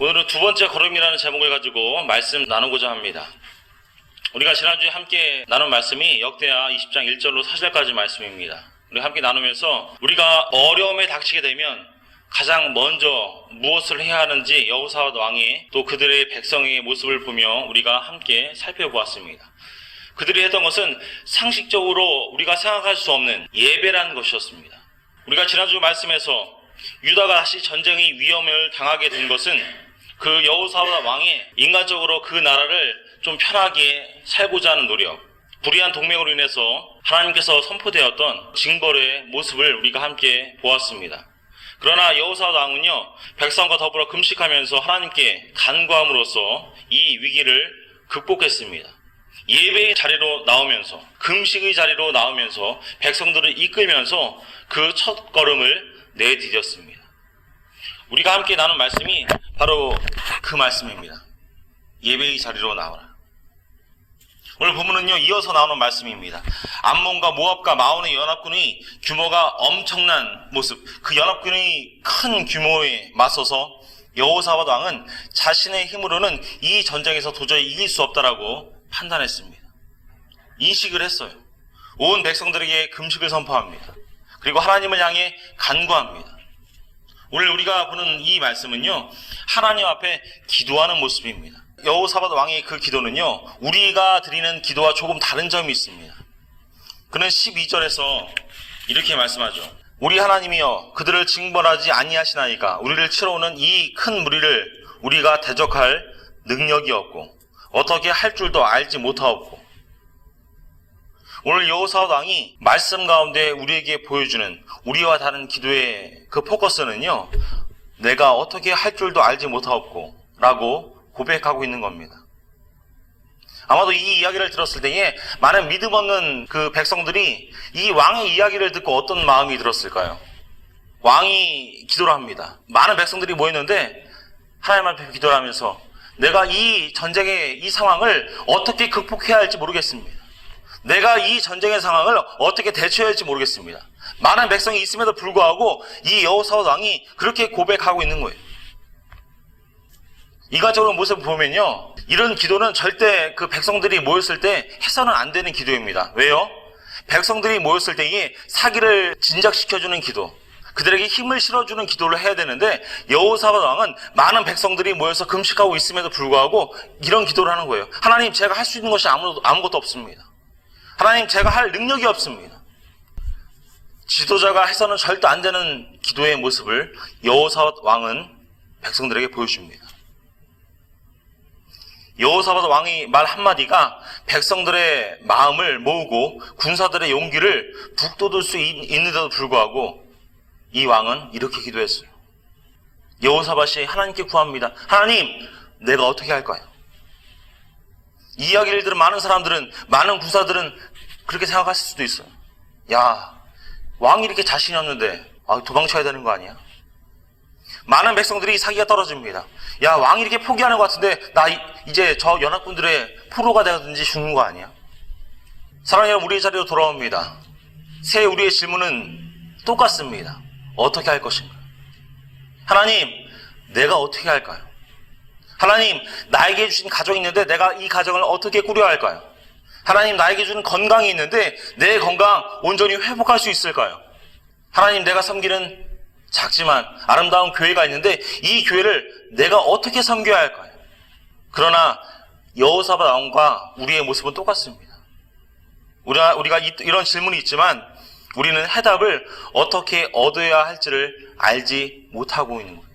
오늘은 두 번째 걸음이라는 제목을 가지고 말씀 나누고자 합니다. 우리가 지난주에 함께 나눈 말씀이 역대하 20장 1절로 4절까지 말씀입니다. 우리 함께 나누면서 우리가 어려움에 닥치게 되면 가장 먼저 무엇을 해야 하는지 여호사밧 왕의 또 그들의 백성의 모습을 보며 우리가 함께 살펴보았습니다. 그들이 했던 것은 상식적으로 우리가 생각할 수 없는 예배라는 것이었습니다. 우리가 지난주 말씀에서 유다가 다시 전쟁의 위험을 당하게 된 것은 그 여호사밧 왕이 인간적으로 그 나라를 좀 편하게 살고자 하는 노력, 불의한 동맹으로 인해서 하나님께서 선포되었던 징벌의 모습을 우리가 함께 보았습니다. 그러나 여호사밧 왕은요, 백성과 더불어 금식하면서 하나님께 간구함으로써 이 위기를 극복했습니다. 예배의 자리로 나오면서, 금식의 자리로 나오면서 백성들을 이끌면서 그 첫 걸음을 내디뎠습니다. 우리가 함께 나눈 말씀이 바로 그 말씀입니다. 예배의 자리로 나오라. 오늘 본문은요, 이어서 나오는 말씀입니다. 암몬과 모압과 마온의 연합군의 규모가 엄청난 모습, 그 연합군의 큰 규모에 맞서서 여호사밧 왕은 자신의 힘으로는 이 전쟁에서 도저히 이길 수 없다라고 판단했습니다. 인식을 했어요. 온 백성들에게 금식을 선포합니다. 그리고 하나님을 향해 간구합니다. 오늘 우리가 보는 이 말씀은요, 하나님 앞에 기도하는 모습입니다. 여호사밧 왕의 그 기도는요, 우리가 드리는 기도와 조금 다른 점이 있습니다. 그는 12절에서 이렇게 말씀하죠. 우리 하나님이여 그들을 징벌하지 아니하시나이까 우리를 치러오는 이 큰 무리를 우리가 대적할 능력이 없고 어떻게 할 줄도 알지 못하옵고. 오늘 여호사밧 왕이 말씀 가운데 우리에게 보여주는 우리와 다른 기도의 그 포커스는요, 내가 어떻게 할 줄도 알지 못하옵고 라고 고백하고 있는 겁니다. 아마도 이 이야기를 들었을 때에 많은 믿음 없는 그 백성들이 이 왕의 이야기를 듣고 어떤 마음이 들었을까요? 왕이 기도를 합니다. 많은 백성들이 모였는데 하나님 앞에 기도를 하면서 내가 이 전쟁의 이 상황을 어떻게 극복해야 할지 모르겠습니다. 내가 이 전쟁의 상황을 어떻게 대처해야 할지 모르겠습니다. 많은 백성이 있음에도 불구하고 이 여호사밧 왕이 그렇게 고백하고 있는 거예요. 이가적으로 모습을 보면요, 이런 기도는 절대 그 백성들이 모였을 때 해서는 안 되는 기도입니다. 왜요? 백성들이 모였을 때에 사기를 진작시켜주는 기도, 그들에게 힘을 실어주는 기도를 해야 되는데 여호사밧 왕은 많은 백성들이 모여서 금식하고 있음에도 불구하고 이런 기도를 하는 거예요. 하나님, 제가 할 수 있는 것이 아무것도 없습니다. 하나님, 제가 할 능력이 없습니다. 지도자가 해서는 절대 안 되는 기도의 모습을 여호사밧 왕은 백성들에게 보여줍니다. 여호사밧 왕의 말 한마디가 백성들의 마음을 모으고 군사들의 용기를 북돋을 수 있는데도 불구하고 이 왕은 이렇게 기도했어요. 여호사밧이 하나님께 구합니다. 하나님, 내가 어떻게 할까요? 이 이야기를 들은 많은 사람들은, 많은 군사들은 그렇게 생각했을 수도 있어요. 야, 왕이 이렇게 자신이 없는데 도망쳐야 되는 거 아니야? 많은 백성들이 사기가 떨어집니다. 야, 왕이 이렇게 포기하는 것 같은데 나 이제 저 연합군들의 포로가 되든지 죽는 거 아니야? 사랑하는 여러분, 우리의 자리로 돌아옵니다. 새 우리의 질문은 똑같습니다. 어떻게 할 것인가? 하나님, 내가 어떻게 할까요? 하나님, 나에게 주신 가정이 있는데 내가 이 가정을 어떻게 꾸려야 할까요? 하나님, 나에게 주는 건강이 있는데 내 건강 온전히 회복할 수 있을까요? 하나님, 내가 섬기는 작지만 아름다운 교회가 있는데 이 교회를 내가 어떻게 섬겨야 할까요? 그러나 여호사밧 왕과 우리의 모습은 똑같습니다. 우리가 이런 질문이 있지만 우리는 해답을 어떻게 얻어야 할지를 알지 못하고 있는 거예요.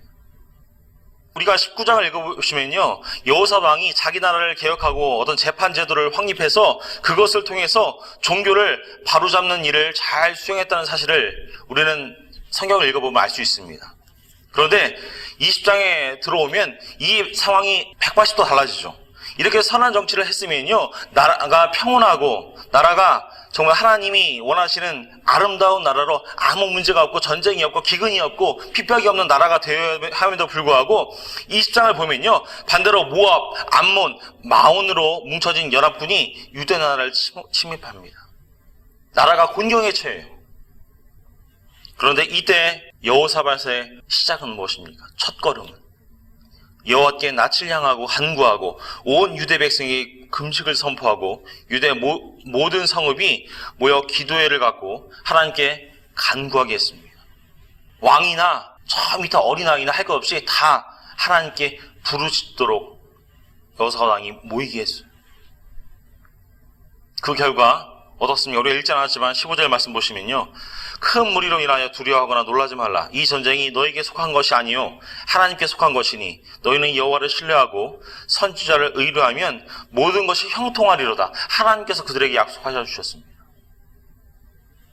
우리가 19장을 읽어보시면요, 여호사밧 왕이 자기 나라를 개혁하고 어떤 재판 제도를 확립해서 그것을 통해서 종교를 바로잡는 일을 잘 수행했다는 사실을 우리는 성경을 읽어보면 알 수 있습니다. 그런데 20장에 들어오면 이 상황이 180도 달라지죠. 이렇게 선한 정치를 했으면요, 나라가 평온하고 나라가 정말 하나님이 원하시는 아름다운 나라로 아무 문제가 없고 전쟁이 없고 기근이 없고 핍박이 없는 나라가 되어야 함에도 불구하고 20장을 보면요, 반대로 모압, 암몬, 마온으로 뭉쳐진 연합군이 유대 나라를 침입합니다. 나라가 곤경에 처해요. 그런데 이때 여호사밧의 시작은 무엇입니까? 첫걸음은 여호와께 낯을 향하고 간구하고 온 유대 백성에게 금식을 선포하고 유대 모든 성읍이 모여 기도회를 갖고 하나님께 간구하게 했습니다. 왕이나 저 밑에 어린아이나 할 것 없이 다 하나님께 부르짖도록 여호사밧 왕이 모이게 했어요. 그 결과 어떻습니까? 우리가 읽지 않았지만 15절 말씀 보시면요, 큰 무리로 인하여 두려워하거나 놀라지 말라. 이 전쟁이 너에게 속한 것이 아니요 하나님께 속한 것이니 너희는 여호와를 신뢰하고 선지자를 의뢰하면 모든 것이 형통하리로다. 하나님께서 그들에게 약속하셔 주셨습니다.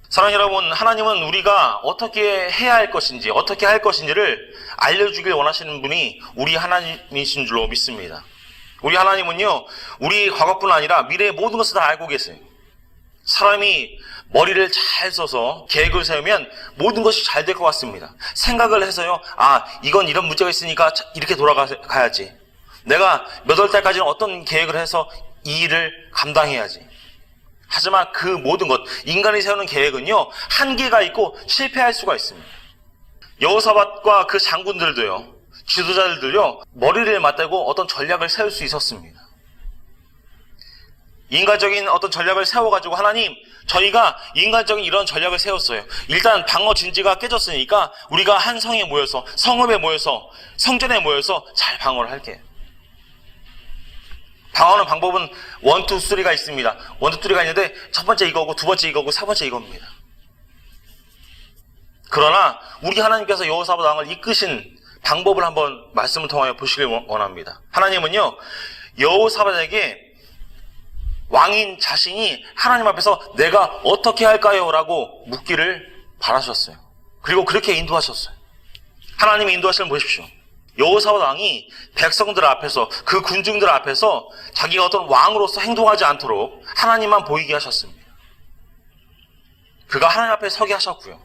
사랑하는 여러분, 하나님은 우리가 어떻게 해야 할 것인지 어떻게 할 것인지를 알려주길 원하시는 분이 우리 하나님이신 줄로 믿습니다. 우리 하나님은요, 우리 과거뿐 아니라 미래의 모든 것을 다 알고 계세요. 사람이 머리를 잘 써서 계획을 세우면 모든 것이 잘 될 것 같습니다. 생각을 해서요, 이건 이런 문제가 있으니까 이렇게 돌아가야지. 내가 몇 월 달까지는 어떤 계획을 해서 이 일을 감당해야지. 하지만 그 모든 것, 인간이 세우는 계획은요, 한계가 있고 실패할 수가 있습니다. 여호사밧과 그 장군들도요, 지도자들도요, 머리를 맞대고 어떤 전략을 세울 수 있었습니다. 인간적인 어떤 전략을 세워가지고 하나님, 저희가 인간적인 이런 전략을 세웠어요. 일단 방어 진지가 깨졌으니까 우리가 한 성에 모여서, 성읍에 모여서, 성전에 모여서 잘 방어를 할게요. 방어하는 방법은 1, 2, 3가 있습니다. 1, 2, 3가 있는데 첫 번째 이거고 두 번째 이거고 세 번째 이겁니다. 그러나 우리 하나님께서 여호사밧 왕을 이끄신 방법을 한번 말씀을 통하여 보시길 원합니다. 하나님은요, 여호사밧에게 왕인 자신이 하나님 앞에서 내가 어떻게 할까요? 라고 묻기를 바라셨어요. 그리고 그렇게 인도하셨어요. 하나님이 인도하시는 걸 보십시오. 여호사밧 왕이 백성들 앞에서, 그 군중들 앞에서 자기가 어떤 왕으로서 행동하지 않도록 하나님만 보이게 하셨습니다. 그가 하나님 앞에 서게 하셨고요,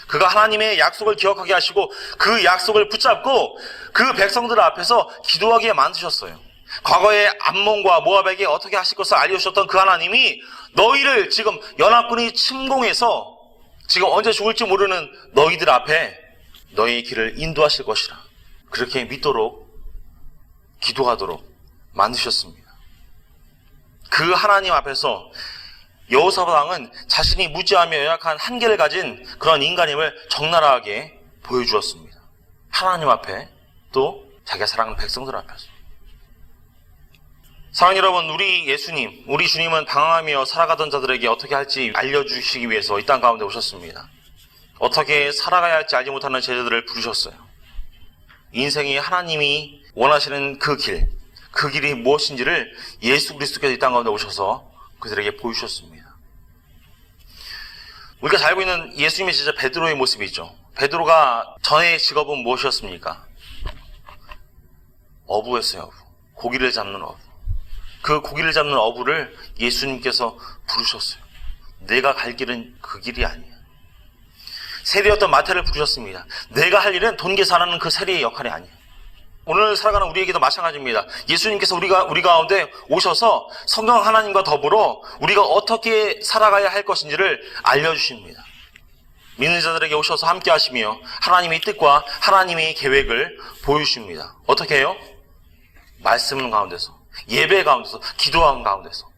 그가 하나님의 약속을 기억하게 하시고 그 약속을 붙잡고 그 백성들 앞에서 기도하게 만드셨어요. 과거에 암몬과 모압에게 어떻게 하실 것을 알려주셨던 그 하나님이 너희를 지금 연합군이 침공해서 지금 언제 죽을지 모르는 너희들 앞에 너희의 길을 인도하실 것이라, 그렇게 믿도록 기도하도록 만드셨습니다. 그 하나님 앞에서 여호사밧 왕은 자신이 무지하며 연약한 한계를 가진 그런 인간임을 적나라하게 보여주었습니다. 하나님 앞에, 또 자기가 사랑하는 백성들 앞에서. 사랑하는 여러분, 우리 예수님, 우리 주님은 방황하며 살아가던 자들에게 어떻게 할지 알려주시기 위해서 이 땅 가운데 오셨습니다. 어떻게 살아가야 할지 알지 못하는 제자들을 부르셨어요. 인생이 하나님이 원하시는 그 길이 무엇인지를 예수 그리스도께서 이 땅 가운데 오셔서 그들에게 보여주셨습니다. 우리가 잘 알고 있는 예수님의 제자 베드로의 모습이죠. 베드로가 전의 직업은 무엇이었습니까? 어부였어요. 어부. 고기를 잡는 어부. 그 고기를 잡는 어부를 예수님께서 부르셨어요. 내가 갈 길은 그 길이 아니야. 세리였던 마태를 부르셨습니다. 내가 할 일은 돈 계산하는 그 세리의 역할이 아니야. 오늘 살아가는 우리에게도 마찬가지입니다. 예수님께서 우리 가운데 오셔서 성령 하나님과 더불어 우리가 어떻게 살아가야 할 것인지를 알려주십니다. 믿는 자들에게 오셔서 함께 하시며 하나님의 뜻과 하나님의 계획을 보여주십니다. 어떻게 해요? 말씀 가운데서, 예배 가운데서, 기도하는 가운데서.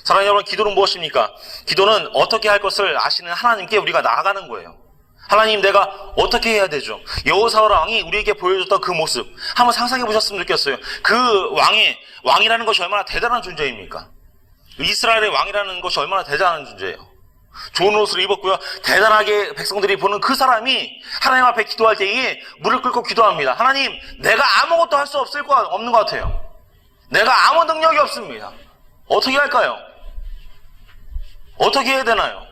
사랑하는 여러분, 기도는 무엇입니까? 기도는 어떻게 할 것을 아시는 하나님께 우리가 나아가는 거예요. 하나님, 내가 어떻게 해야 되죠? 여호사밧 왕이 우리에게 보여줬던 그 모습 한번 상상해 보셨으면 좋겠어요. 그 왕이라는 것이 얼마나 대단한 존재입니까? 이스라엘의 왕이라는 것이 얼마나 대단한 존재예요. 좋은 옷을 입었고요, 대단하게 백성들이 보는 그 사람이 하나님 앞에 기도할 때에 무릎 꿇고 기도합니다. 하나님, 내가 아무것도 할 수 없는 것 같아요. 내가 아무 능력이 없습니다. 어떻게 할까요? 어떻게 해야 되나요?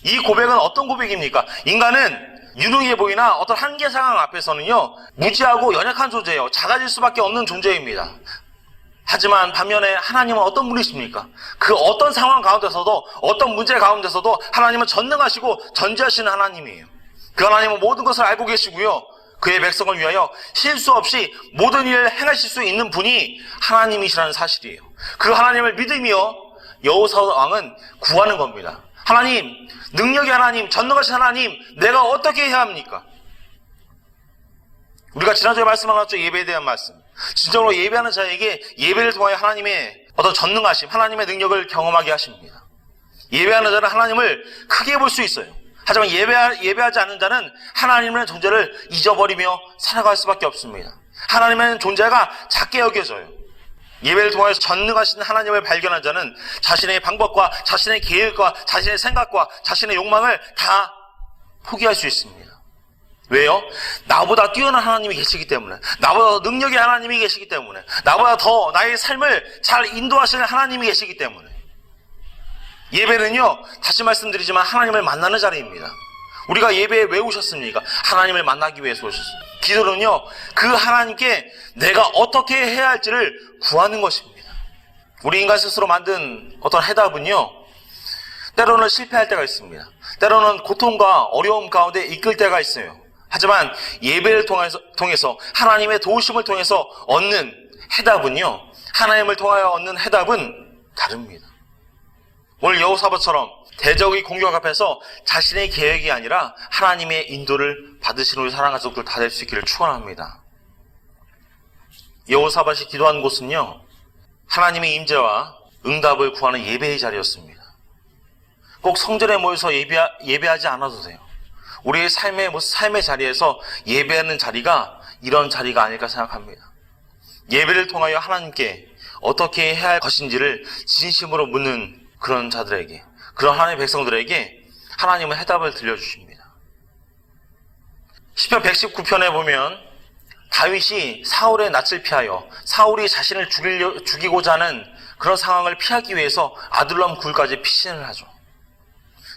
이 고백은 어떤 고백입니까? 인간은 유능해 보이나 어떤 한계 상황 앞에서는요, 무지하고 연약한 존재예요. 작아질 수밖에 없는 존재입니다. 하지만 반면에 하나님은 어떤 분이십니까? 그 어떤 상황 가운데서도, 어떤 문제 가운데서도 하나님은 전능하시고 전지하시는 하나님이에요. 그 하나님은 모든 것을 알고 계시고요, 그의 백성을 위하여 실수 없이 모든 일을 행하실 수 있는 분이 하나님이시라는 사실이에요. 그 하나님을 믿으며 여호사밧 왕은 구하는 겁니다. 하나님, 능력의 하나님, 전능하신 하나님, 내가 어떻게 해야 합니까? 우리가 지난주에 말씀 나눴죠. 예배에 대한 말씀. 진정으로 예배하는 자에게 예배를 통하여 하나님의 어떤 전능하심, 하나님의 능력을 경험하게 하십니다. 예배하는 자는 하나님을 크게 볼 수 있어요. 하지만 예배하지 않는 자는 하나님의 존재를 잊어버리며 살아갈 수밖에 없습니다. 하나님의 존재가 작게 여겨져요. 예배를 통해서 전능하신 하나님을 발견한 자는 자신의 방법과 자신의 계획과 자신의 생각과 자신의 욕망을 다 포기할 수 있습니다. 왜요? 나보다 뛰어난 하나님이 계시기 때문에, 나보다 더 능력의 하나님이 계시기 때문에, 나보다 더 나의 삶을 잘 인도하시는 하나님이 계시기 때문에. 예배는요, 다시 말씀드리지만 하나님을 만나는 자리입니다. 우리가 예배에 왜 오셨습니까? 하나님을 만나기 위해서 오셨습니다. 기도는요, 그 하나님께 내가 어떻게 해야 할지를 구하는 것입니다. 우리 인간 스스로 만든 어떤 해답은요, 때로는 실패할 때가 있습니다. 때로는 고통과 어려움 가운데 이끌 때가 있어요. 하지만 예배를 통해서 하나님의 도우심을 통해서 얻는 해답은요, 하나님을 통하여 얻는 해답은 다릅니다. 오늘 여호사밧처럼 대적의 공격 앞에서 자신의 계획이 아니라 하나님의 인도를 받으시는 우리 사랑하는 가족들 다 될 수 있기를 축원합니다. 여호사밧이 기도한 곳은요, 하나님의 임재와 응답을 구하는 예배의 자리였습니다. 꼭 성전에 모여서 예배하지 않아도 돼요. 우리의 삶의 자리에서 예배하는 자리가 이런 자리가 아닐까 생각합니다. 예배를 통하여 하나님께 어떻게 해야 할 것인지를 진심으로 묻는 그런 자들에게, 그런 하나님의 백성들에게 하나님은 해답을 들려주십니다. 시편 119편에 보면 다윗이 사울의 낯을 피하여 사울이 자신을 죽이고자 하는 그런 상황을 피하기 위해서 아둘람 굴까지 피신을 하죠.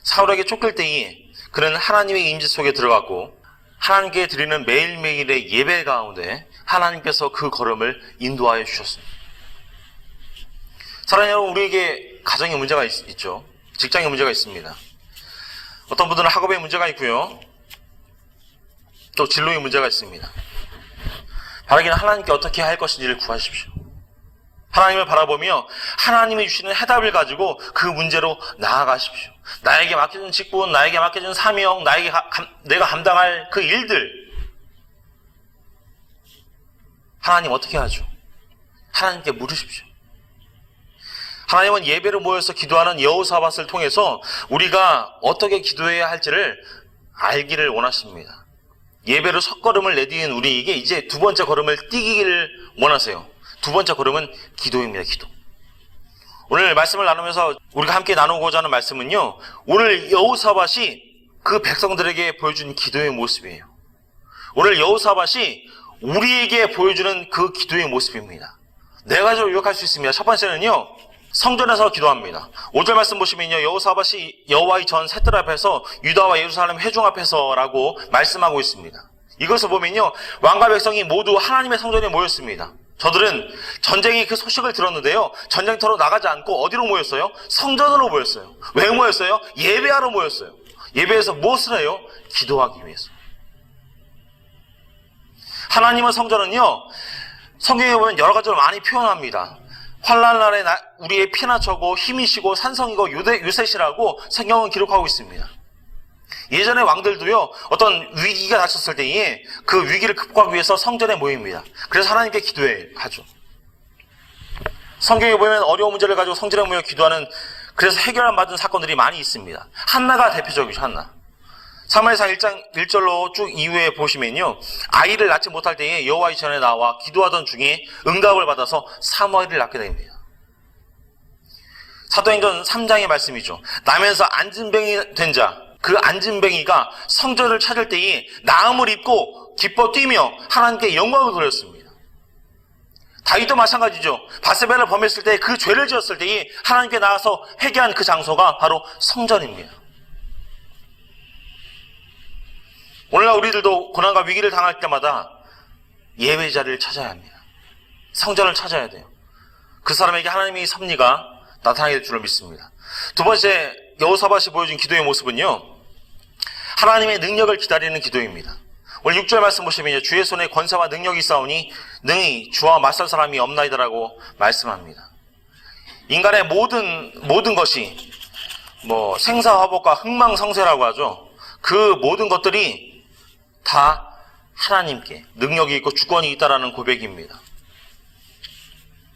사울에게 쫓길 때에 그는 하나님의 임재 속에 들어갔고 하나님께 드리는 매일매일의 예배 가운데 하나님께서 그 걸음을 인도하여 주셨습니다. 사랑하는 여러분, 우리에게 가정에 문제가 있죠. 직장에 문제가 있습니다. 어떤 분들은 학업에 문제가 있고요. 또 진로에 문제가 있습니다. 바라기는 하나님께 어떻게 할 것인지를 구하십시오. 하나님을 바라보며 하나님이 주시는 해답을 가지고 그 문제로 나아가십시오. 나에게 맡겨준 직분, 나에게 맡겨준 사명, 내가 감당할 그 일들, 하나님 어떻게 하죠? 하나님께 물으십시오. 하나님은 예배를 모여서 기도하는 여호사밧을 통해서 우리가 어떻게 기도해야 할지를 알기를 원하십니다. 예배로 첫걸음을 내디딘 우리에게 이제 두 번째 걸음을 뛰기를 원하세요. 두 번째 걸음은 기도입니다. 기도. 오늘 말씀을 나누면서 우리가 함께 나누고자 하는 말씀은요, 오늘 여호사밧이 그 백성들에게 보여준 기도의 모습이에요. 오늘 여호사밧이 우리에게 보여주는 그 기도의 모습입니다. 네 가지로 요약할 수 있습니다. 첫 번째는요, 성전에서 기도합니다. 5절 말씀 보시면요, 여호사밧이 여호와의 전 셋들 앞에서 유다와 예루살렘 회중 앞에서라고 말씀하고 있습니다. 이것을 보면요, 왕과 백성이 모두 하나님의 성전에 모였습니다. 저들은 전쟁의 그 소식을 들었는데요, 전쟁터로 나가지 않고 어디로 모였어요? 성전으로 모였어요. 왜 모였어요? 예배하러 모였어요. 예배에서 무엇을 해요? 기도하기 위해서. 하나님의 성전은요, 성경에 보면 여러 가지로 많이 표현합니다. 환난날에 우리의 피난처고 힘이시고 산성이고 요새시라고 성경은 기록하고 있습니다. 예전의 왕들도요, 어떤 위기가 닥쳤을 때에 그 위기를 극복하기 위해서 성전에 모입니다. 그래서 하나님께 기도하죠. 성경에 보면 어려운 문제를 가지고 성전에 모여 기도하는, 그래서 해결을 받은 사건들이 많이 있습니다. 한나가 대표적이죠. 한나. 사무엘상 1장 1절로 쭉 이후에 보시면요, 아이를 낳지 못할 때에 여호와의 전에 나와 기도하던 중에 응답을 받아서 사무엘을 낳게 됩니다. 사도행전 3장의 말씀이죠. 나면서 안진뱅이 된 자, 그 안진뱅이가 성전을 찾을 때에 나음을 입고 기뻐 뛰며 하나님께 영광을 돌렸습니다. 다윗도 마찬가지죠. 바세바를 범했을 때, 그 죄를 지었을 때에 하나님께 나와서 회개한 그 장소가 바로 성전입니다. 오늘날 우리들도 고난과 위기를 당할 때마다 예배 자리를 찾아야 합니다. 성전을 찾아야 돼요. 그 사람에게 하나님의 섭리가 나타나게 될 줄을 믿습니다. 두 번째, 여호사밧이 보여준 기도의 모습은요, 하나님의 능력을 기다리는 기도입니다. 오늘 6절 말씀 보시면 주의 손에 권세와 능력이 있사오니 능히 주와 맞설 사람이 없나이다라고 말씀합니다. 인간의 모든 것이 생사화복과 흥망성쇠라고 하죠. 그 모든 것들이 다 하나님께 능력이 있고 주권이 있다라는 고백입니다.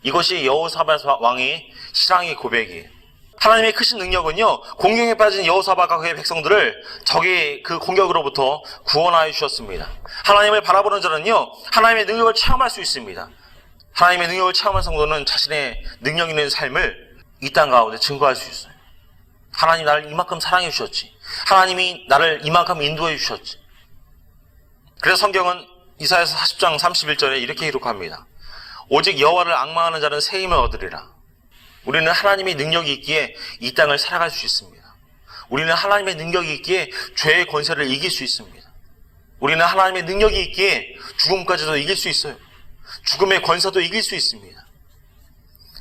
이것이 여호사밧 왕의 신앙의 고백이에요. 하나님의 크신 능력은요, 공경에 빠진 여호사밧과 그의 백성들을 적의 그 공격으로부터 구원하여 주셨습니다. 하나님을 바라보는 자는요, 하나님의 능력을 체험할 수 있습니다. 하나님의 능력을 체험한 성도는 자신의 능력 있는 삶을 이 땅 가운데 증거할 수 있어요. 하나님 나를 이만큼 사랑해 주셨지. 하나님이 나를 이만큼 인도해 주셨지. 그래서 성경은 이사야서 40장 31절에 이렇게 기록합니다. 오직 여호와를 앙망하는 자는 새 힘을 얻으리라. 우리는 하나님의 능력이 있기에 이 땅을 살아갈 수 있습니다. 우리는 하나님의 능력이 있기에 죄의 권세를 이길 수 있습니다. 우리는 하나님의 능력이 있기에 죽음까지도 이길 수 있어요. 죽음의 권세도 이길 수 있습니다.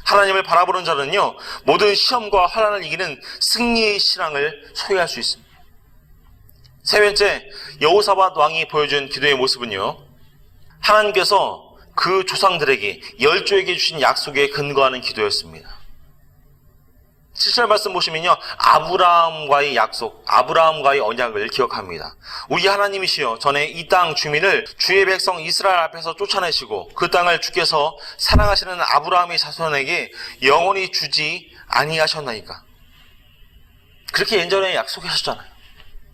하나님을 바라보는 자는요, 모든 시험과 환난을 이기는 승리의 신앙을 소유할 수 있습니다. 세 번째, 여호사밧 왕이 보여준 기도의 모습은요, 하나님께서 그 조상들에게, 열조에게 주신 약속에 근거하는 기도였습니다. 7절 말씀 보시면요, 아브라함과의 약속, 아브라함과의 언약을 기억합니다. 우리 하나님이시여, 전에 이 땅 주민을 주의 백성 이스라엘 앞에서 쫓아내시고 그 땅을 주께서 사랑하시는 아브라함의 자손에게 영원히 주지 아니하셨나이까. 그렇게 예전에 약속하셨잖아요.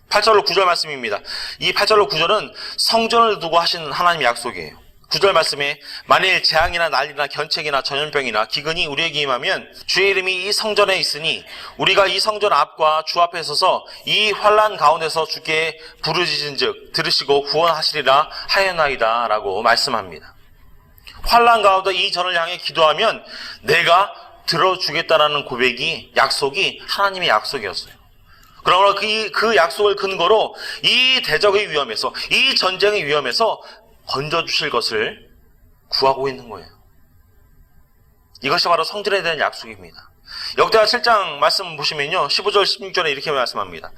8절로 9절 말씀입니다. 이 8절로 9절은 성전을 두고 하신 하나님의 약속이에요. 9절 말씀에 만일 재앙이나 난리나 견책이나 전염병이나 기근이 우리에게 임하면 주의 이름이 이 성전에 있으니 우리가 이 성전 앞과 주 앞에 서서 이 환난 가운데서 주께 부르짖은즉 들으시고 구원하시리라 하였나이다 라고 말씀합니다. 환난 가운데 이 전을 향해 기도하면 내가 들어주겠다라는 고백이, 약속이 하나님의 약속이었어요. 그러므로 그 약속을 근거로 이 대적의 위험에서, 이 전쟁의 위험에서 건져주실 것을 구하고 있는 거예요. 이것이 바로 성전에 대한 약속입니다. 역대하 7장 말씀 보시면요, 15절 16절에 이렇게 말씀합니다.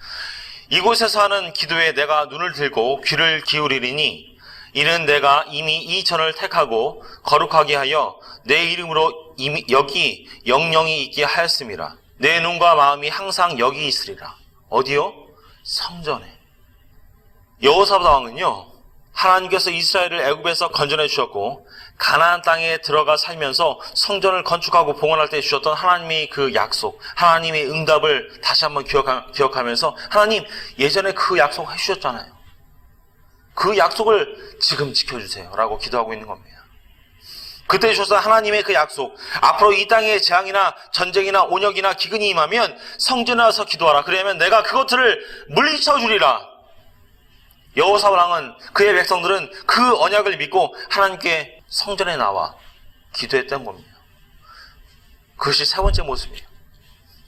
이곳에서 하는 기도에 내가 눈을 들고 귀를 기울이리니 이는 내가 이미 이 전을 택하고 거룩하게 하여 내 이름으로 이미 여기 영영이 있게 하였음이라. 내 눈과 마음이 항상 여기 있으리라. 어디요? 성전에. 여호사밧 왕은요, 하나님께서 이스라엘을 애굽에서 건져내 주셨고 가나안 땅에 들어가 살면서 성전을 건축하고 봉헌할 때 주셨던 하나님의 그 약속, 하나님의 응답을 다시 한번 기억하면서 하나님 예전에 그 약속 해주셨잖아요. 그 약속을 지금 지켜주세요 라고 기도하고 있는 겁니다. 그때 주셨던 하나님의 그 약속, 앞으로 이 땅에 재앙이나 전쟁이나 온역이나 기근이 임하면 성전에 와서 기도하라. 그러면 내가 그것들을 물리쳐 주리라. 여호사밧 왕은, 그의 백성들은 그 언약을 믿고 하나님께 성전에 나와 기도했던 겁니다. 그것이 세 번째 모습이에요.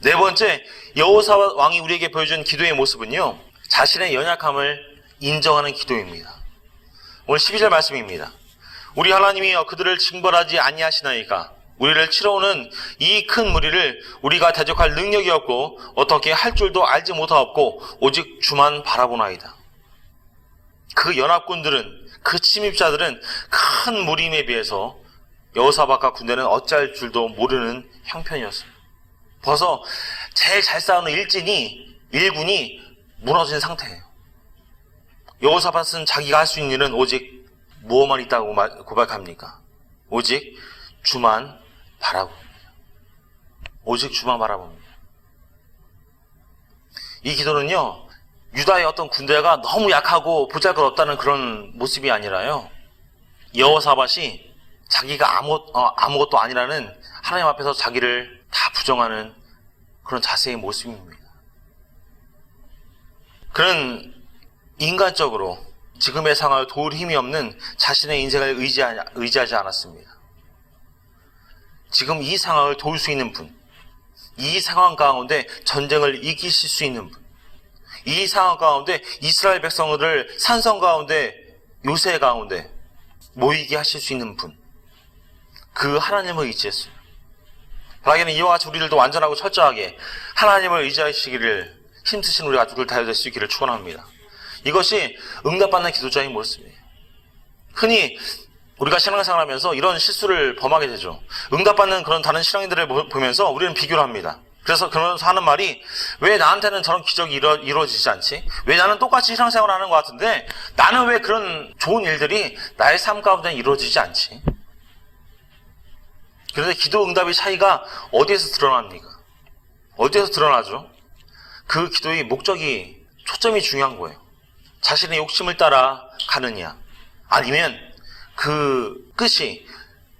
네 번째, 여호사밧 왕이 우리에게 보여준 기도의 모습은요, 자신의 연약함을 인정하는 기도입니다. 오늘 12절 말씀입니다. 우리 하나님이여 그들을 징벌하지 아니하시나이까. 우리를 치러오는 이 큰 무리를 우리가 대적할 능력이 없고 어떻게 할 줄도 알지 못하옵고 오직 주만 바라보나이다. 그 연합군들은, 그 침입자들은 큰 무림에 비해서 여호사밧과 군대는 어찌할 줄도 모르는 형편이었어요. 벌써 제일 잘 싸우는 일군이 무너진 상태예요. 여호사밧은 자기가 할 수 있는 일은 오직 무엇만 있다고 고백합니까? 오직 주만 바라봅니다. 오직 주만 바라봅니다. 이 기도는요, 유다의 어떤 군대가 너무 약하고 보잘것없다는 그런 모습이 아니라요, 여호사밧이 자기가 아무것도 아니라는 하나님 앞에서 자기를 다 부정하는 그런 자세의 모습입니다. 그는 인간적으로 지금의 상황을 도울 힘이 없는 자신의 인생을 의지하지 않았습니다. 지금 이 상황을 도울 수 있는 분, 이 상황 가운데 전쟁을 이기실 수 있는 분, 이 상황 가운데 이스라엘 백성들을 산성 가운데, 요새 가운데 모이게 하실 수 있는 분, 그 하나님을 의지했어요. 바라기는 이와 같이 우리들도 완전하고 철저하게 하나님을 의지하시기를 힘쓰신 우리 가족들 다 될 수 있기를 축원합니다. 이것이 응답받는 기도자의 모습이에요. 흔히 우리가 신앙생활 하면서 이런 실수를 범하게 되죠. 응답받는 그런 다른 신앙인들을 보면서 우리는 비교를 합니다. 그러면서 하는 말이, 왜 나한테는 저런 기적이 이루어지지 않지? 왜 나는 똑같이 신앙생활을 하는 것 같은데 나는 왜 그런 좋은 일들이 나의 삶 가운데 이루어지지 않지? 그런데 기도 응답의 차이가 어디에서 드러납니까? 어디에서 드러나죠? 그 기도의 목적이, 초점이 중요한 거예요. 자신의 욕심을 따라 가느냐, 아니면 그 끝이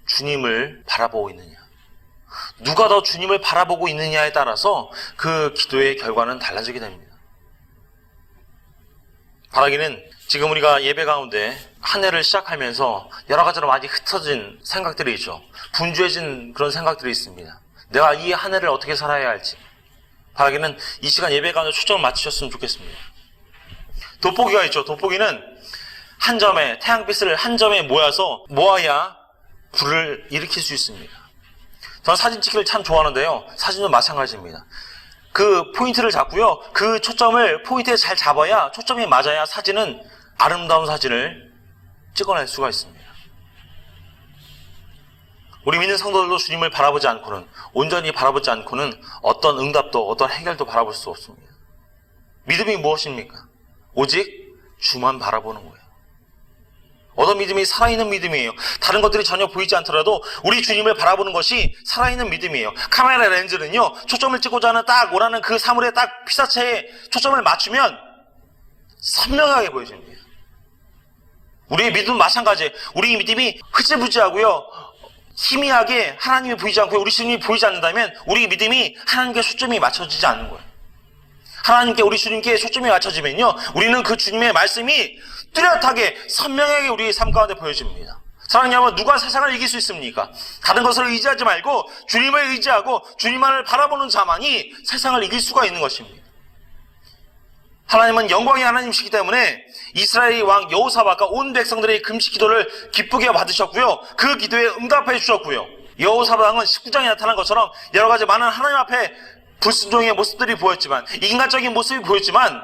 주님을 바라보고 있느냐. 누가 더 주님을 바라보고 있느냐에 따라서 그 기도의 결과는 달라지게 됩니다. 바라기는 지금 우리가 예배 가운데 한 해를 시작하면서 여러 가지로 많이 흩어진 생각들이 있죠. 분주해진 그런 생각들이 있습니다. 내가 이 한 해를 어떻게 살아야 할지. 바라기는 이 시간 예배 가운데 초점을 맞추셨으면 좋겠습니다. 돋보기가 있죠. 돋보기는 한 점에, 태양빛을 한 점에 모아야 불을 일으킬 수 있습니다. 저는 사진 찍기를 참 좋아하는데요. 사진도 마찬가지입니다. 그 포인트를 잡고요. 그 초점을 포인트에 잘 잡아야, 초점이 맞아야 사진은 아름다운 사진을 찍어낼 수가 있습니다. 우리 믿는 성도들도 주님을 바라보지 않고는, 온전히 바라보지 않고는 어떤 응답도, 어떤 해결도 바라볼 수 없습니다. 믿음이 무엇입니까? 오직 주만 바라보는 거예요. 어떤 믿음이 살아있는 믿음이에요. 다른 것들이 전혀 보이지 않더라도 우리 주님을 바라보는 것이 살아있는 믿음이에요. 카메라 렌즈는요, 초점을 찍고자 하는 딱 원하는 그 사물에 딱 피사체에 초점을 맞추면 선명하게 보여집니다. 우리의 믿음은 마찬가지예요. 우리 믿음이 흐지부지하고요, 희미하게 하나님이 보이지 않고 우리 주님이 보이지 않는다면 우리 믿음이 하나님께 초점이 맞춰지지 않는 거예요. 하나님께, 우리 주님께 초점이 맞춰지면요, 우리는 그 주님의 말씀이 뚜렷하게 선명하게 우리의 삶 가운데 보여집니다. 사랑하는 여러분, 누가 세상을 이길 수 있습니까? 다른 것을 의지하지 말고 주님을 의지하고 주님만을 바라보는 자만이 세상을 이길 수가 있는 것입니다. 하나님은 영광의 하나님이시기 때문에 이스라엘 왕 여호사밧과 온 백성들의 금식 기도를 기쁘게 받으셨고요, 그 기도에 응답해 주셨고요, 여호사밧 왕은 19장에 나타난 것처럼 여러 가지 많은 하나님 앞에 불순종의 모습들이 보였지만, 인간적인 모습이 보였지만,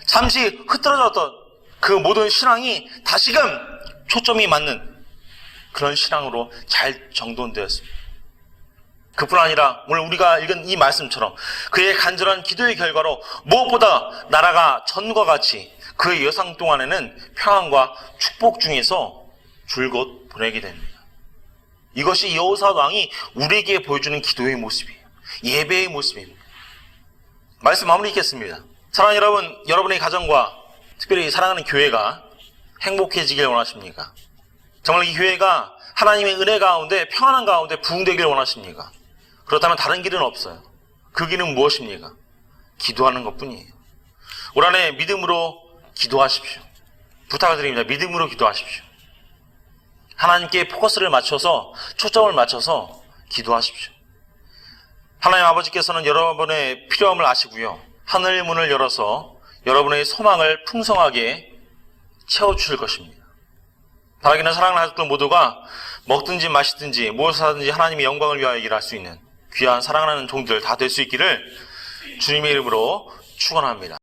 잠시 흐트러졌던 그 모든 신앙이 다시금 초점이 맞는 그런 신앙으로 잘 정돈되었습니다. 그뿐 아니라 오늘 우리가 읽은 이 말씀처럼 그의 간절한 기도의 결과로 무엇보다 나라가 전과 같이 그의 여상 동안에는 평안과 축복 중에서 줄곧 보내게 됩니다. 이것이 여호사밧 왕이 우리에게 보여주는 기도의 모습이에요. 예배의 모습입니다. 말씀 마무리 읽겠습니다. 사랑하는 여러분, 여러분의 가정과 특별히 사랑하는 교회가 행복해지길 원하십니까? 정말 이 교회가 하나님의 은혜 가운데, 평안한 가운데 부흥되길 원하십니까? 그렇다면 다른 길은 없어요. 그 길은 무엇입니까? 기도하는 것뿐이에요. 올 한해 믿음으로 기도하십시오. 부탁을 드립니다. 믿음으로 기도하십시오. 하나님께 포커스를 맞춰서, 초점을 맞춰서 기도하십시오. 하나님 아버지께서는 여러분의 필요함을 아시고요, 하늘 문을 열어서 여러분의 소망을 풍성하게 채워주실 것입니다. 바라기는 사랑하는 가족들 모두가 먹든지 마시든지 무엇을 하든지 하나님의 영광을 위하여 일할 수 있는 귀한 사랑하는 종들 다 될 수 있기를 주님의 이름으로 축원합니다.